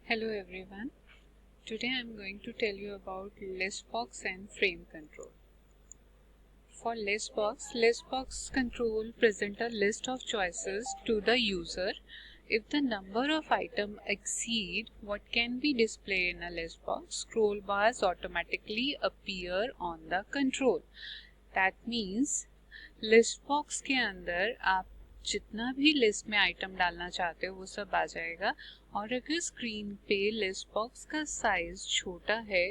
Hello everyone. Today I am going to tell you about listbox and frame control. For listbox control present a list of choices to the user. If the number of items exceed what can be displayed in a listbox, scroll bars automatically appear on the control. That means listbox के अंदर आप जितना भी list में item डालना चाहते हो वो सब आ जाएगा। और अगर स्क्रीन पे लिस्ट बॉक्स का साइज छोटा है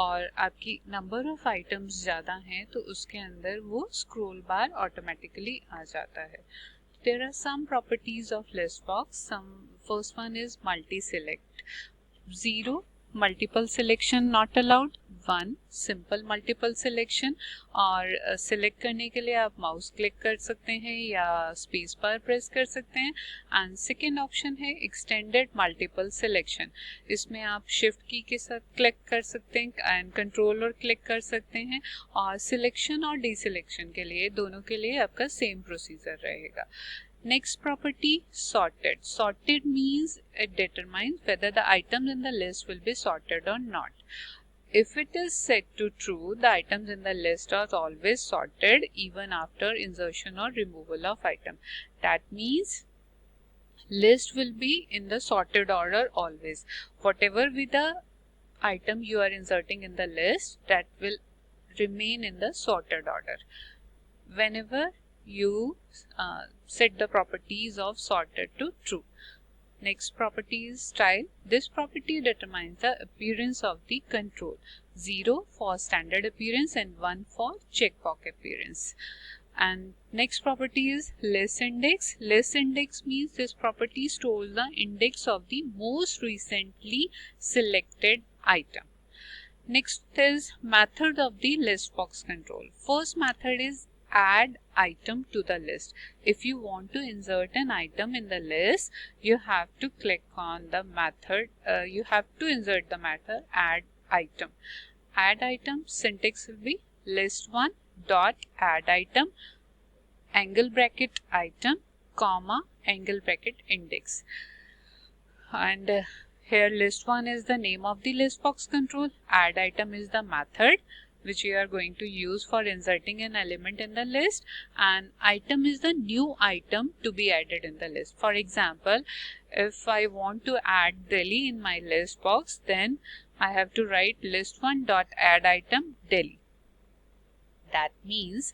और आपकी नंबर ऑफ आइटम्स ज़्यादा हैं तो उसके अंदर वो स्क्रॉल बार ऑटोमेटिकली आ जाता है। There are some properties of list box. First one is multi select. 0 multiple selection not allowed. 1 simple multiple selection. और सिलेक्ट करने के लिए आप माउस क्लिक कर सकते हैं या स्पेस बार प्रेस कर सकते हैं। एंड सेकेंड ऑप्शन है एक्सटेंडेड मल्टीपल सिलेक्शन। इसमें आप शिफ्ट की के साथ क्लिक कर सकते हैं एंड कंट्रोल और क्लिक कर सकते हैं। और सिलेक्शन और डिसिलेक्शन के लिए दोनों के लिए आपका सेम प्रोसीजर रहेगा। Next property, sorted. Sorted means it determines whether the items in the list will be sorted or not. If it is set to true, the items in the list are always sorted even after insertion or removal of item. That means list will be in the sorted order always. Whatever be the item you are inserting in the list, that will remain in the sorted order. Whenever you set the properties of sorted to true. Next property is style. This property determines the appearance of the control. 0 for standard appearance and 1 for checkbox appearance. And next property is list index. List index means this property stores the index of the most recently selected item. Next is method of the list box control. First method is add item to the list. If you want to insert an item in the list, you have to click on the method. You have to insert the method add item. Add item syntax will be list1 dot add item angle bracket item comma angle bracket index. And here list1 is the name of the list box control. Add item is the method which you are going to use for inserting an element in the list, and item is the new item to be added in the list. For example, if I want to add Delhi in my list box, then I have to write list1 dot add item Delhi. That means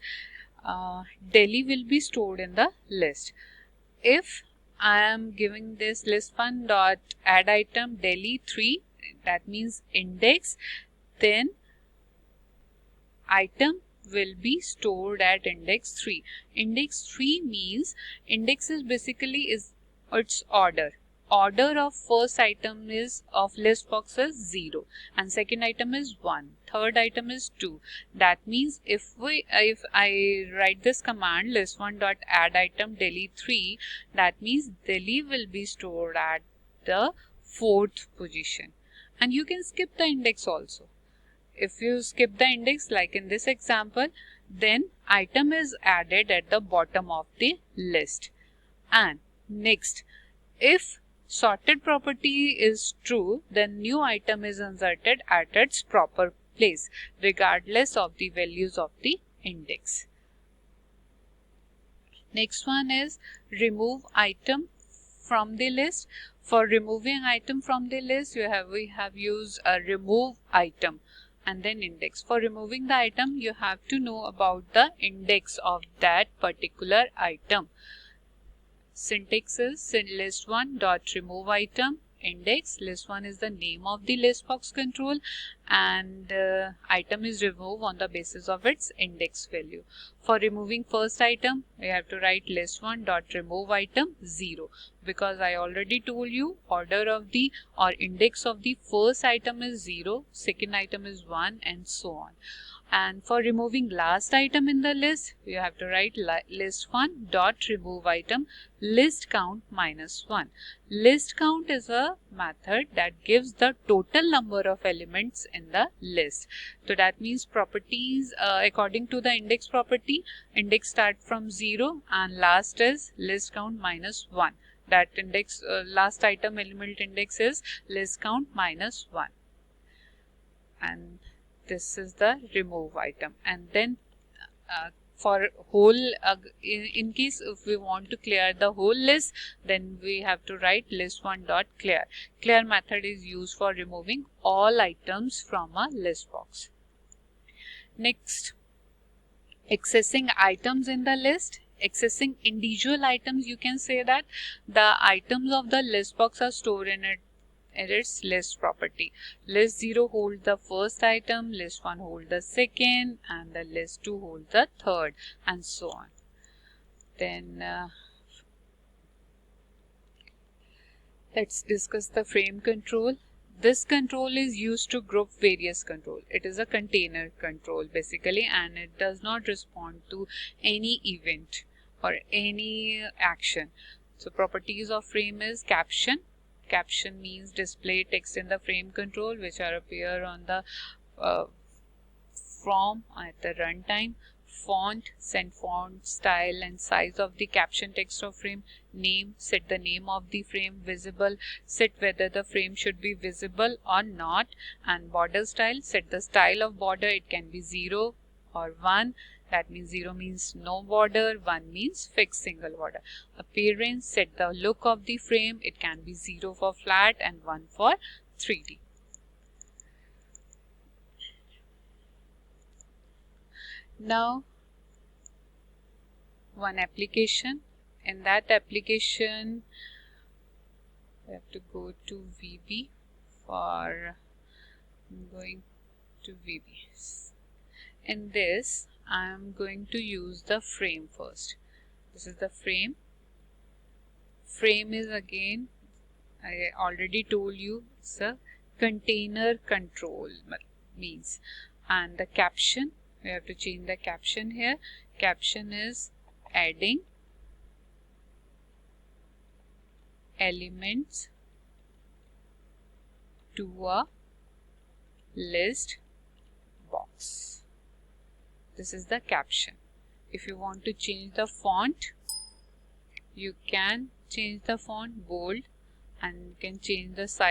Delhi will be stored in the list. If I am giving this list1 dot add item Delhi 3, that means index, then item will be stored at index 3. Index 3 means index is basically its order. Order of first item is of list box is 0 and second item is 1. Third item is 2. That means if I write this command list1 dot add item Delhi 3, that means Delhi will be stored at the 4th position. And you can skip the index also. If you skip the index like in this example, then item is added at the bottom of the list. And next, if sorted property is true, then new item is inserted at its proper place regardless of the values of the index. Next one is remove item from the list. For removing item from the list, we have used a remove item and then index. For removing the item, you have to know about the index of that particular item. Syntax is list1 dot remove item index. List1 is the name of the list box control, and item is removed on the basis of its index value. For removing first item, we have to write list1 dot remove item 0, because I already told you order of the or index of the first item is 0, second item is 1, and so on. And for removing last item in the list, you have to write list1 dot remove item list count minus 1. List count is a method that gives the total number of elements in the list. So that means properties according to the index property, index start from 0 and last is list count minus 1. that index last item element index is list count minus 1, and this is the remove item. And then for whole in case if we want to clear the whole list, then we have to write list1 dot clear. Clear method is used for removing all items from a list box. Next, accessing items in the list. Accessing individual items, you can say that the items of the list box are stored in its list property. List 0 hold the first item, list 1 hold the second, and the list 2 hold the third, and so on. Then let's discuss the frame control. This control is used to group various control. It is a container control basically, and it does not respond to any event or any action. So properties of frame is caption. Caption means display text in the frame control which are appear on the from at the runtime. Font, set font style and size of the caption text of frame. Name, set the name of the frame. Visible, set whether the frame should be visible or not. And border style, set the style of border. It can be 0 or 1. That means 0 means no border, 1 means fixed single border. Appearance, set the look of the frame. It can be 0 for flat and 1 for 3D. Now, one application. In that application, we have to go to VB for going to VB. In this, I am going to use the frame first. This is the frame. Frame is again, I already told you, it's a container control means. And the caption, we have to change the caption here. Caption is adding elements to a list box. This is the caption. If you want to change the font, you can change the font bold, and you can change the size